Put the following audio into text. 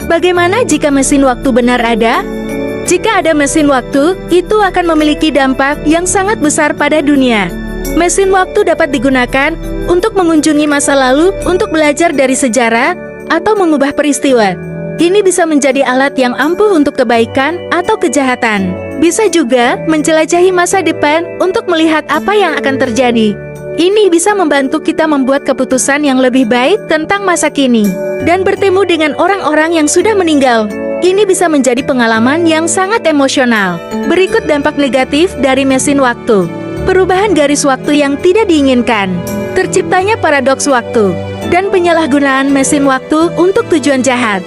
Bagaimana jika mesin waktu benar ada? Jika ada mesin waktu, itu akan memiliki dampak yang sangat besar pada dunia. Mesin waktu dapat digunakan untuk mengunjungi masa lalu, untuk belajar dari sejarah, atau mengubah peristiwa. Ini bisa menjadi alat yang ampuh untuk kebaikan atau kejahatan. Bisa juga menjelajahi masa depan untuk melihat apa yang akan terjadi. Ini bisa membantu kita membuat keputusan yang lebih baik tentang masa kini dan bertemu dengan orang-orang yang sudah meninggal. Ini bisa menjadi pengalaman yang sangat emosional. Berikut dampak negatif dari mesin waktu. Perubahan garis waktu yang tidak diinginkan, terciptanya paradoks waktu, dan penyalahgunaan mesin waktu untuk tujuan jahat.